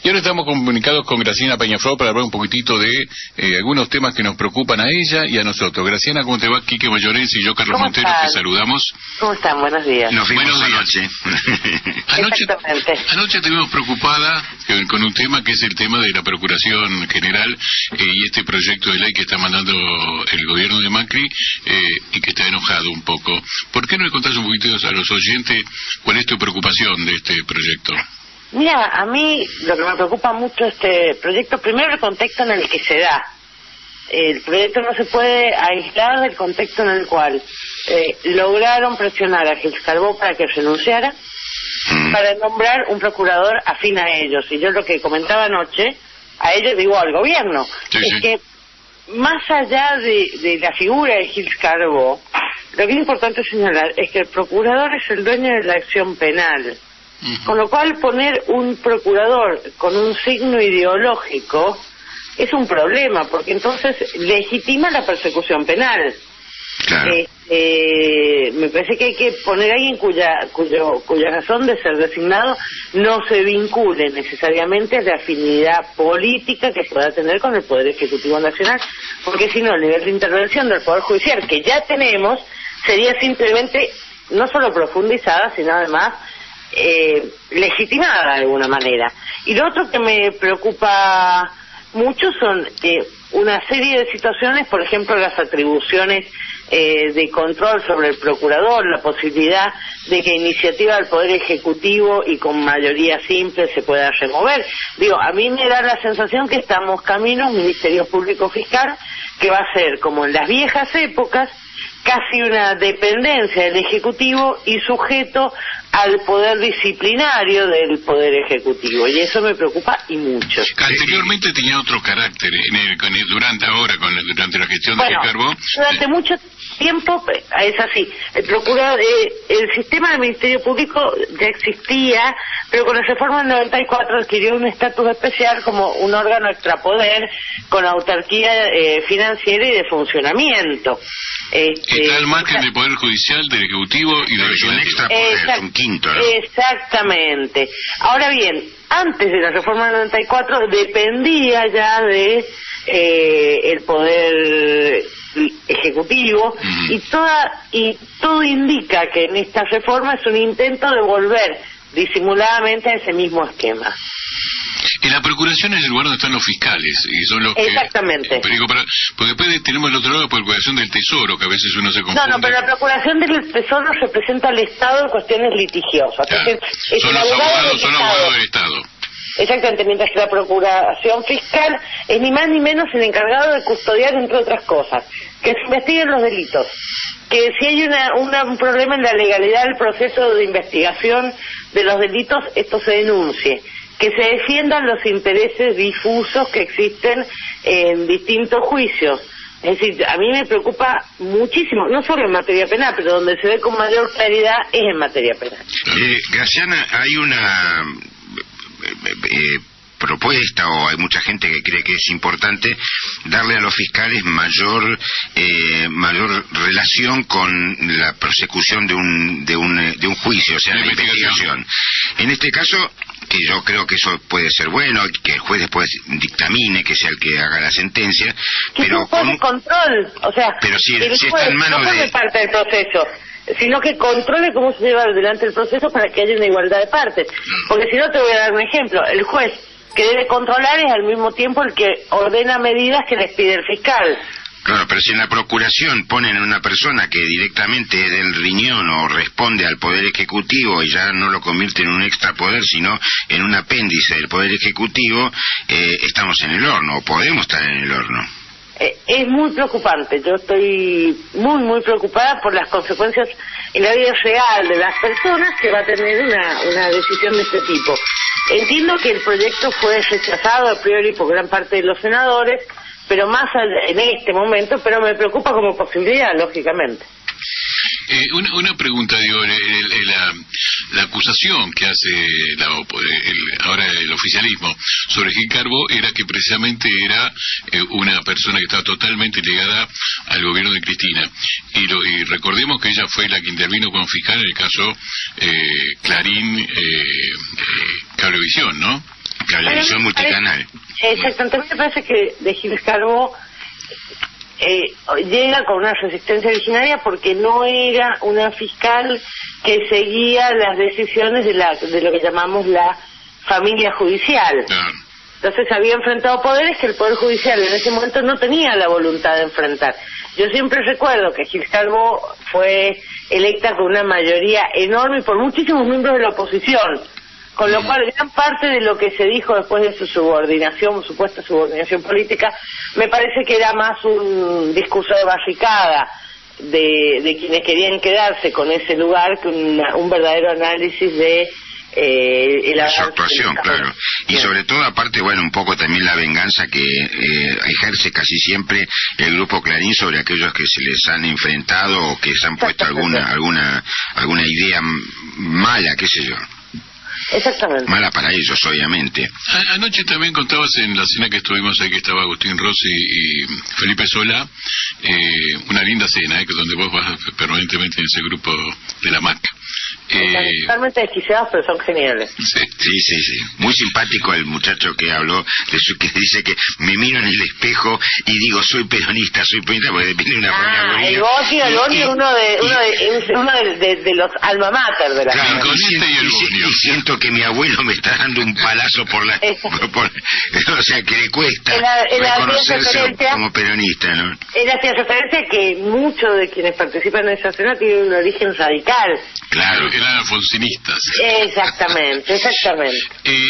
Y ahora estamos comunicados con Graciela Peñaflor para hablar un poquitito de algunos temas que nos preocupan a ella y a nosotros. Graciela, ¿cómo te va? Quique Mayorense y yo, Carlos Montero, te saludamos. ¿Cómo están? Buenos días. Nos vimos anoche. Anoche te vimos preocupada con un tema que es el tema de la Procuración General y este proyecto de ley que está mandando el gobierno de Macri y que está enojado un poco. ¿Por qué no le contás un poquito a los oyentes cuál es tu preocupación de este proyecto? Mira, a mí lo que me preocupa mucho este proyecto, primero el contexto en el que se da. El proyecto no se puede aislar del contexto en el cual lograron presionar a Gils Carbó para que renunciara, para nombrar un procurador afín a ellos. Y yo lo que comentaba anoche, a ellos digo al gobierno, es que más allá de la figura de Gils Carbó, lo que es importante señalar es que el procurador es el dueño de la acción penal. Con lo cual poner un procurador con un signo ideológico es un problema, porque entonces legitima la persecución penal. Claro. Me parece que hay que poner a alguien cuya razón de ser designado no se vincule necesariamente a la afinidad política que se pueda tener con el Poder Ejecutivo Nacional, porque si no, el nivel de intervención del Poder Judicial que ya tenemos sería simplemente no solo profundizada, sino además legitimada de alguna manera. Y lo otro que me preocupa mucho son una serie de situaciones, por ejemplo las atribuciones de control sobre el procurador, la posibilidad de que iniciativa del Poder Ejecutivo y con mayoría simple se pueda remover. Digo, a mí me da la sensación que estamos camino a un Ministerio Público Fiscal que va a ser, como en las viejas épocas, casi una dependencia del Ejecutivo y sujeto al poder disciplinario del Poder Ejecutivo, y eso me preocupa y mucho. Anteriormente tenía otro carácter, durante la gestión de Gils Carbó. Durante mucho tiempo es así. El sistema del Ministerio Público ya existía, pero con la reforma del 94 adquirió un estatus especial como un órgano extrapoder con autarquía financiera y de funcionamiento. Está al margen del Poder Judicial, del Ejecutivo y del Legislativo. Un quinto, ¿no? Exactamente. Ahora bien, antes de la reforma del 94 dependía ya de el Poder Ejecutivo y todo indica que en esta reforma es un intento de volver disimuladamente a ese mismo esquema. En la Procuración es el lugar donde están los fiscales, y son los Exactamente. Porque después tenemos el otro lado la Procuración del Tesoro, que a veces uno se confunde. No, pero la Procuración del Tesoro representa al Estado en cuestiones litigiosas. Claro. Son los abogados del Estado. Exactamente, mientras que la Procuración Fiscal es ni más ni menos el encargado de custodiar, entre otras cosas, que se investiguen los delitos, que si hay un problema en la legalidad del proceso de investigación de los delitos, esto se denuncie, que se defiendan los intereses difusos que existen en distintos juicios. Es decir, a mí me preocupa muchísimo, no solo en materia penal, pero donde se ve con mayor claridad es en materia penal. Graciana, hay una propuesta, o hay mucha gente que cree que es importante darle a los fiscales mayor relación con la prosecución de un juicio, o sea, la investigación. En este caso, que yo creo que eso puede ser bueno, que el juez después dictamine, que sea el que haga la sentencia, pero con control, o sea, pero si está en manos no parte del proceso, sino que controle cómo se lleva adelante el proceso para que haya una igualdad de partes. Porque si no, te voy a dar un ejemplo. El juez que debe controlar es al mismo tiempo el que ordena medidas que les pide el fiscal. Claro, pero si en la Procuración ponen a una persona que directamente es del riñón o responde al Poder Ejecutivo y ya no lo convierte en un extrapoder, sino en un apéndice del Poder Ejecutivo, estamos en el horno, o podemos estar en el horno. Es muy preocupante. Yo estoy muy preocupada por las consecuencias en la vida real de las personas que va a tener una decisión de este tipo. Entiendo que el proyecto fue rechazado a priori por gran parte de los senadores, pero en este momento, pero me preocupa como posibilidad, lógicamente. Una pregunta, digo, la acusación que hace ahora el oficialismo sobre Gils Carbó era que precisamente era una persona que estaba totalmente ligada al gobierno de Cristina, y recordemos que ella fue la que intervino como fiscal en el caso Clarín Cablevisión, ¿no? Cablevisión multicanal. Exactamente, me parece que de Gil Carbó llega con una resistencia originaria porque no era una fiscal que seguía las decisiones de lo que llamamos la familia judicial. Entonces había enfrentado poderes que el Poder Judicial en ese momento no tenía la voluntad de enfrentar. Yo siempre recuerdo que Gil Carbó fue electa con una mayoría enorme por muchísimos miembros de la oposición, con lo cual gran parte de lo que se dijo después de su subordinación, supuesta subordinación política, me parece que era más un discurso de barricada de quienes querían quedarse con ese lugar que un verdadero análisis de su actuación, claro. Y sobre todo, aparte, bueno, un poco también la venganza que ejerce casi siempre el Grupo Clarín sobre aquellos que se les han enfrentado o que se han puesto alguna idea mala, qué sé yo. Exactamente. Mala para ellos, obviamente. Anoche también contabas en la cena que estuvimos ahí, que estaba Agustín Rossi y Felipe Solá, una linda cena, donde vos vas permanentemente en ese grupo de la MAC. Están totalmente desquiciados, pero son geniales. Sí. Muy simpático el muchacho que habló, que dice que me miro en el espejo y digo, soy peronista, porque depende de una familia. El Boni es uno de los alma mater de la claro, y siento que mi abuelo me está dando un palazo por la... o sea, que le cuesta reconocerse como peronista, ¿no? Él hacía referencia que muchos de quienes participan en esa cena tienen un origen radical. Claro, eran alfonsinistas. Exactamente.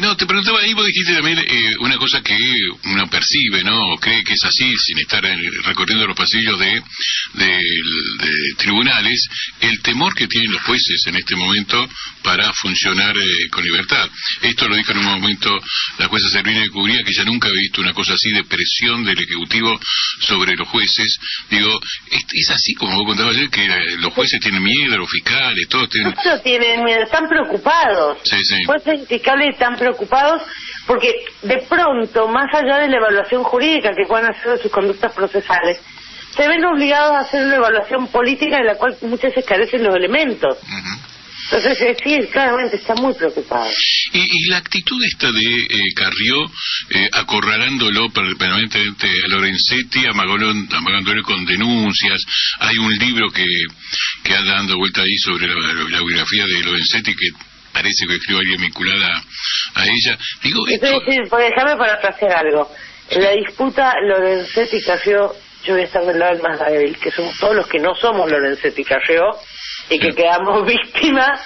No, te preguntaba, ahí vos dijiste también una cosa que uno percibe, ¿no? O cree que es así, sin estar recorriendo los pasillos de tribunales, el temor que tienen los jueces en este momento para funcionar con libertad. Esto lo dijo en un momento la jueza Servina de Cubría, que ya nunca había visto una cosa así de presión del Ejecutivo sobre los jueces. Digo, es así como vos contabas ayer, que los jueces tienen miedo, los fiscales, todos tienen... No tienen miedo, están preocupados. Sí. Los jueces y fiscales están preocupados porque de pronto, más allá de la evaluación jurídica que puedan hacer de sus conductas procesales, se ven obligados a hacer una evaluación política de la cual muchas veces carecen los elementos. Entonces, sí, claramente está muy preocupado. Y la actitud esta de Carrió, acorralándolo permanentemente a Lorenzetti, amagándole con denuncias. Hay un libro que anda dando vuelta ahí sobre la biografía de Lorenzetti, que parece que escribió alguien vinculada a ella. Digo, déjame parafrasear algo. En la disputa Lorenzetti-Carrió, yo voy a estar del lado del más débil, que somos todos los que no somos Lorenzetti-Carrió, y que quedamos víctimas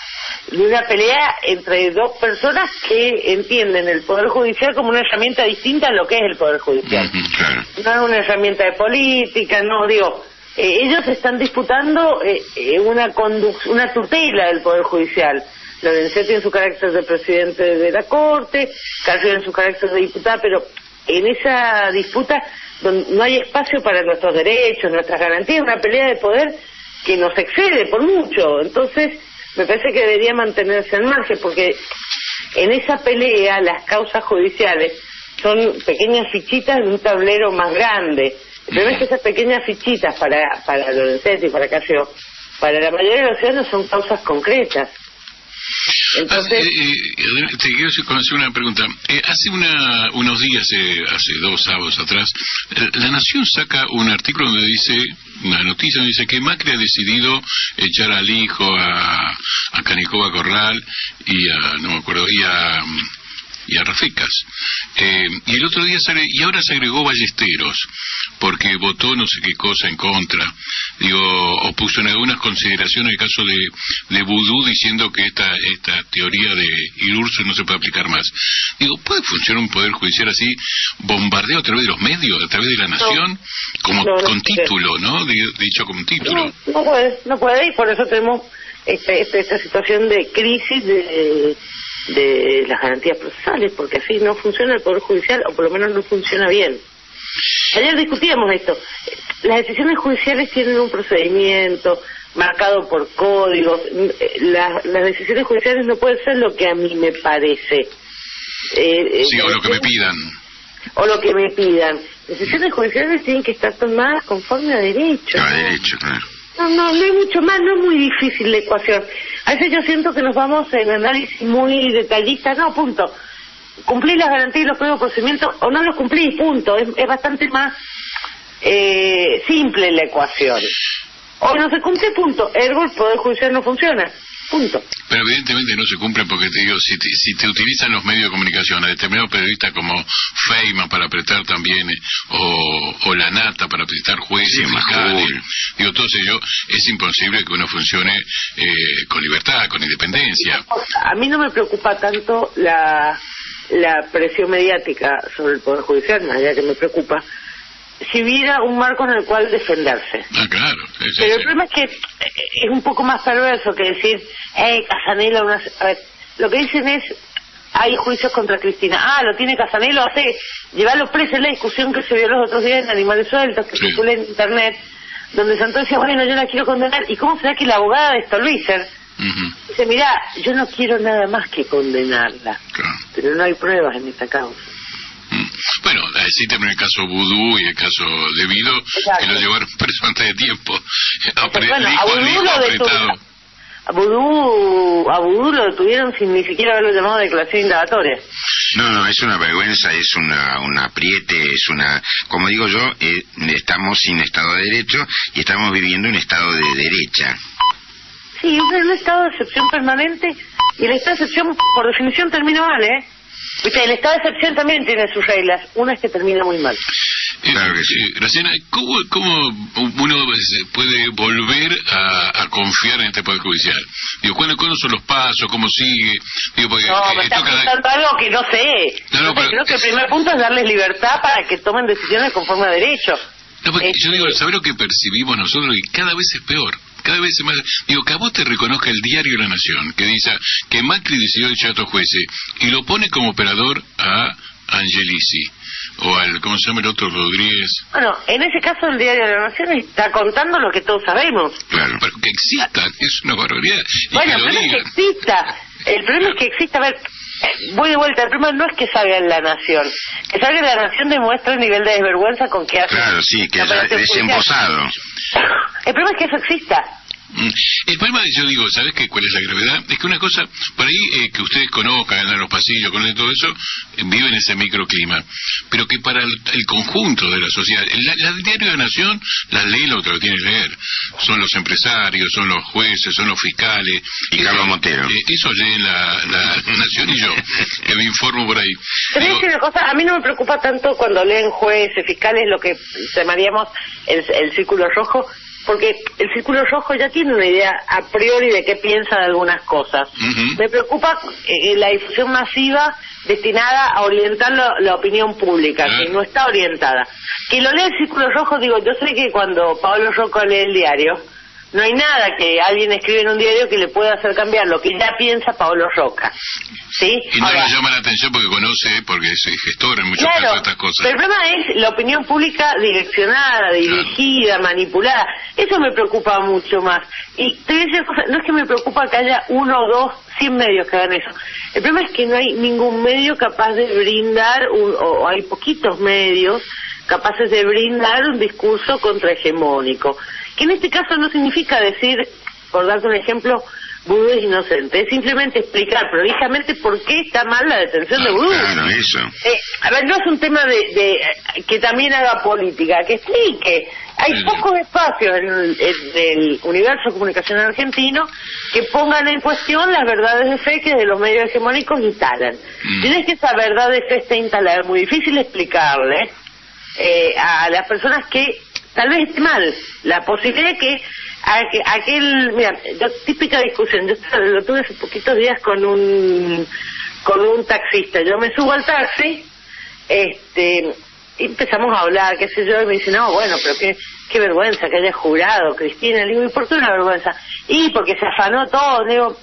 de una pelea entre dos personas que entienden el Poder Judicial como una herramienta distinta a lo que es el Poder Judicial. Claro. No es una herramienta de política, ellos están disputando una tutela del Poder Judicial. Lorenzetti en su carácter de presidente de la Corte, Carrió en su carácter de diputada, pero en esa disputa donde no hay espacio para nuestros derechos, nuestras garantías, una pelea de poder que nos excede por mucho. Entonces me parece que debería mantenerse al margen, porque en esa pelea las causas judiciales son pequeñas fichitas de un tablero más grande. Pero es que esas pequeñas fichitas para Lorenzetti y para Carrió, para la mayoría de los ciudadanos son causas concretas. Entonces, te quiero hacer una pregunta. Hace unos días, hace 2 sábados atrás, La Nación saca un artículo donde dice, una noticia donde dice que Macri ha decidido echar al hijo a Canicoba Corral y a Rafecas. Y el otro día y ahora se agregó Ballesteros, porque votó no sé qué cosa en contra. O puso en algunas consideraciones el caso de Vudú, diciendo que esta teoría de Irurso no se puede aplicar más. ¿Puede funcionar un poder judicial así, bombardeo a través de los medios, a través de La Nación, con título, ¿no? Dicho como título. No puede, y por eso tenemos esta situación de crisis de las garantías procesales, porque así no funciona el Poder Judicial, o por lo menos no funciona bien. Ayer discutíamos esto. Las decisiones judiciales tienen un procedimiento marcado por códigos. Las decisiones judiciales no pueden ser lo que a mí me parece. O lo que me pidan. O lo que me pidan. Decisiones judiciales tienen que estar tomadas conforme a derecho. A derecho, claro. No hay mucho más, no es muy difícil la ecuación. A veces yo siento que nos vamos en análisis muy detallistas, punto. cumplís las garantías y los códigos de procedimiento o no los cumplís, punto. Es bastante más simple la ecuación. O no se cumple, punto. Ergo, el Poder Judicial no funciona, punto. Pero evidentemente no se cumplen porque te digo, si te utilizan los medios de comunicación a determinados periodistas como Feynman para apretar también, o La Nata para apretar jueces, fiscales, digo, todo ello, es imposible que uno funcione con libertad, con independencia. A mí no me preocupa tanto la presión mediática sobre el Poder Judicial, más allá que me preocupa, si hubiera un marco en el cual defenderse. Claro. Pero el problema es que es un poco más perverso que decir, Casanelo, a ver, lo que dicen es, hay juicios contra Cristina. Lo tiene Casanelo, llevarlo preso. En la discusión que se vio los otros días en Animales Sueltos, que circula en internet, donde Santoro decía, bueno, yo la quiero condenar. ¿Y cómo será que la abogada de Stolbizer dice, mirá, yo no quiero nada más que condenarla, pero no hay pruebas en esta causa? Bueno, así también el caso Vudú y el caso Debido, que lo llevaron preso antes de tiempo. A Vudú lo detuvieron sin ni siquiera haberlo llamado declaración indagatoria. No, es una vergüenza, es un apriete, como digo yo, estamos sin Estado de Derecho y estamos viviendo un Estado de derecha. Sí, es un estado de excepción permanente, y el estado de excepción, por definición, termina mal, Viste, el estado de excepción también tiene sus reglas. Una es que termina muy mal. Claro que sí. Graciela, ¿cómo uno puede volver a confiar en este Poder Judicial? Digo, ¿cuándo son los pasos? ¿Cómo sigue? Digo, porque me estás preguntando algo que no sé. Pero creo que el primer punto es darles libertad para que tomen decisiones conforme a derecho. No, porque yo digo, ¿sabés lo que percibimos nosotros? Y cada vez es peor. Cada vez es más. Digo, que a vos te reconozca el diario La Nación, que dice que Macri decidió echar a otros jueces y lo pone como operador a Angelici o al, ¿cómo se llama el otro? Rodríguez. Bueno, en ese caso el diario La Nación está contando lo que todos sabemos. Claro, pero que exista, es una barbaridad. Bueno, el problema es que exista. El problema es que exista. A ver, voy de vuelta. El problema no es que salga en La Nación. Que salga en La Nación demuestra el nivel de desvergüenza con que hace. Claro, sí, que es desembosado. El problema es que eso exista. El problema, yo digo, ¿sabes cuál es la gravedad? Es que una cosa, por ahí que ustedes conozcan, andan en los pasillos, conocen todo eso, viven ese microclima, pero que para el conjunto de la sociedad, el diario de la Nación las lee lo que lo tiene que leer, son los empresarios, son los jueces, son los fiscales, y Carlos Montero. Eso leen la Nación y yo, que me informo por ahí. Pero digo, una cosa, a mí no me preocupa tanto cuando leen jueces, fiscales, lo que llamaríamos el círculo rojo, porque el círculo rojo ya tiene una idea a priori de qué piensa de algunas cosas. Me preocupa la difusión masiva destinada a orientar la opinión pública, que no está orientada. Que lo lee el círculo rojo, digo, yo sé que cuando Pablo Rocco lee el diario, no hay nada que alguien escribe en un diario que le pueda hacer cambiar lo que ya piensa Pablo Roca. ¿Sí? Y no le llama la atención porque conoce, porque es gestor en muchos casos de estas cosas. Pero el problema es la opinión pública direccionada, dirigida, manipulada. Eso me preocupa mucho más. Y te voy a decir cosas, no es que me preocupa que haya 1, 2, 100 medios que hagan eso. El problema es que no hay ningún medio capaz de brindar, o hay poquitos medios capaces de brindar un discurso contrahegemónico. Que en este caso no significa decir, por darte un ejemplo, Vudú es inocente, es simplemente explicar prolijamente por qué está mal la detención de Vudú. Claro, eso. A ver, no es un tema de que también haga política, que explique. Hay pocos espacios en el universo comunicacional argentino que pongan en cuestión las verdades de fe que de los medios hegemónicos instalan. Tienes que esa verdad de fe está instalada, es muy difícil explicarle a las personas que tal vez esté mal, la posibilidad de que mira, típica discusión, yo lo tuve hace poquitos días con un taxista, yo me subo al taxi, y empezamos a hablar, qué sé yo, y me dice, no, bueno, pero qué vergüenza que haya jurado, Cristina. Le digo, ¿y por qué una vergüenza? Y porque se afanó todo. Le digo,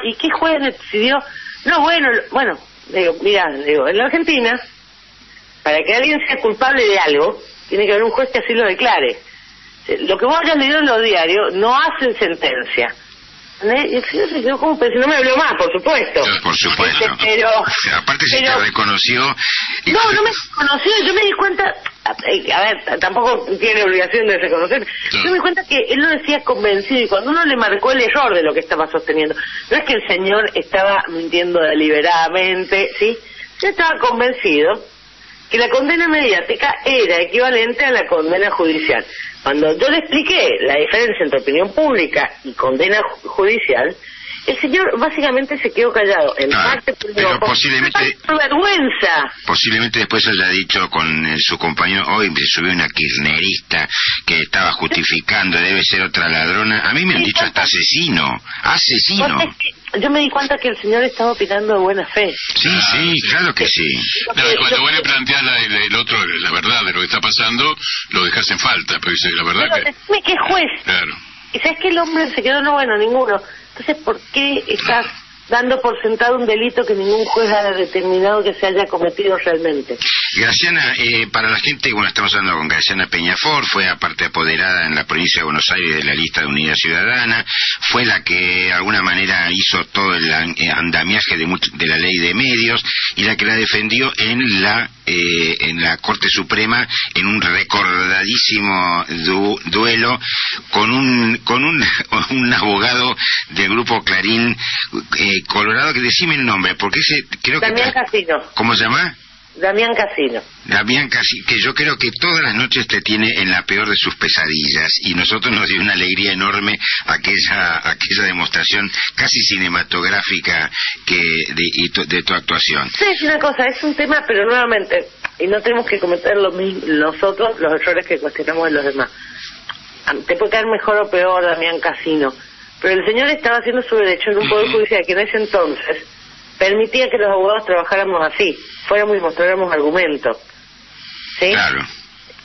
¿y qué juez decidió? No, bueno, le digo, mirá, en la Argentina, para que alguien sea culpable de algo, tiene que haber un juez que así lo declare. Lo que vos hayas leído en los diarios no hacen sentencia. Y el señor se quedó como pensando, no me habló más, por supuesto. Por supuesto. Pero aparte se te reconoció. No me reconoció, yo me di cuenta, a ver, tampoco tiene obligación de reconocer, yo me di cuenta que él lo decía convencido, y cuando uno le marcó el error de lo que estaba sosteniendo, no es que el señor estaba mintiendo deliberadamente, ¿sí? Yo estaba convencido que la condena mediática era equivalente a la condena judicial. Cuando yo le expliqué la diferencia entre opinión pública y condena judicial, el señor básicamente se quedó callado. En parte pero posiblemente por vergüenza. Posiblemente después haya dicho con su compañero, hoy me subió una kirchnerista que estaba justificando, debe ser otra ladrona. A mí me han dicho hasta asesino. Yo me di cuenta que el señor estaba opinando de buena fe. Sí, claro que sí. No, cuando vos le planteás el otro, la verdad de lo que está pasando, lo dejas en falta, pero dice la verdad pero decime que es juez. Claro. ¿Y sabes que el hombre se quedó? No, bueno, ninguno. Entonces, ¿por qué estás dando por sentado un delito que ningún juez ha determinado que se haya cometido realmente? Graciana, para la gente, bueno, estamos hablando con Graciana Peñafort, fue aparte apoderada en la provincia de Buenos Aires de la lista de Unidad Ciudadana, fue la que de alguna manera hizo todo el andamiaje de la ley de medios y la que la defendió en la Corte Suprema en un recordadísimo duelo con un abogado del grupo Clarín Colorado, que decime el nombre, porque creo que Damián Casino. ¿Cómo se llama? Damián Casino. Damián Casino, que yo creo que todas las noches te tiene en la peor de sus pesadillas, y nosotros nos dio una alegría enorme aquella demostración casi cinematográfica de tu actuación. Sí, es una cosa, es un tema, pero nuevamente, y no tenemos que cometer nosotros los errores que cuestionamos de los demás. Te puede caer mejor o peor Damián Casino, pero el señor estaba haciendo su derecho en un poder judicial que en ese entonces permitía que los abogados trabajáramos así, fuéramos y mostráramos argumentos. ¿Sí? Claro.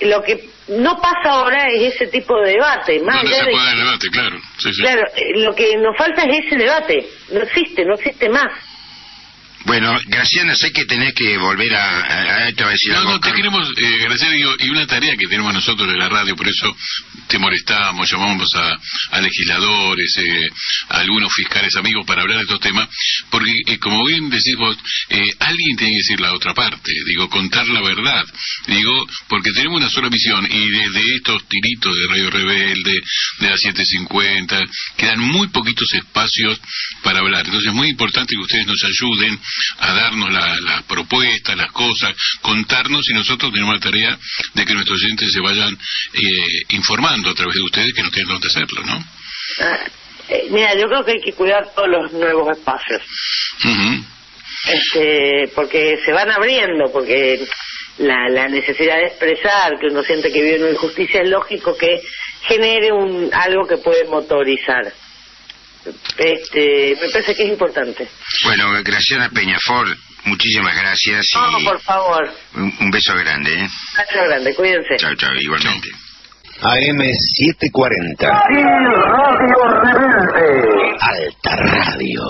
Lo que no pasa ahora es ese tipo de debate. No se puede dar debate, claro. Sí. Claro, lo que nos falta es ese debate. No existe más. Bueno, Graciana, sé que tenés que volver a te va a decir algo. No, te queremos, Graciana, y una tarea que tenemos nosotros en la radio, por eso te molestamos, llamamos a legisladores, a algunos fiscales amigos para hablar de estos temas, porque como bien decís vos, alguien tiene que decir la otra parte, contar la verdad, porque tenemos una sola visión, y desde estos tiritos de Radio Rebelde, de la 750, quedan muy poquitos espacios para hablar. Entonces es muy importante que ustedes nos ayuden a darnos la propuesta, las cosas, contarnos, y nosotros tenemos la tarea de que nuestros oyentes se vayan informando a través de ustedes, que no tienen dónde hacerlo, ¿no? Mira, yo creo que hay que cuidar todos los nuevos espacios. Porque se van abriendo, porque la necesidad de expresar que uno siente que vive en una injusticia, es lógico que genere algo que puede motorizar. Me parece que es importante. Bueno, Graciana Peñafort, muchísimas gracias. No, por favor. Un beso grande, ¿eh? Un beso grande, cuídense. Chao, igualmente. AM740. Radio Rebelde. Alta Radio.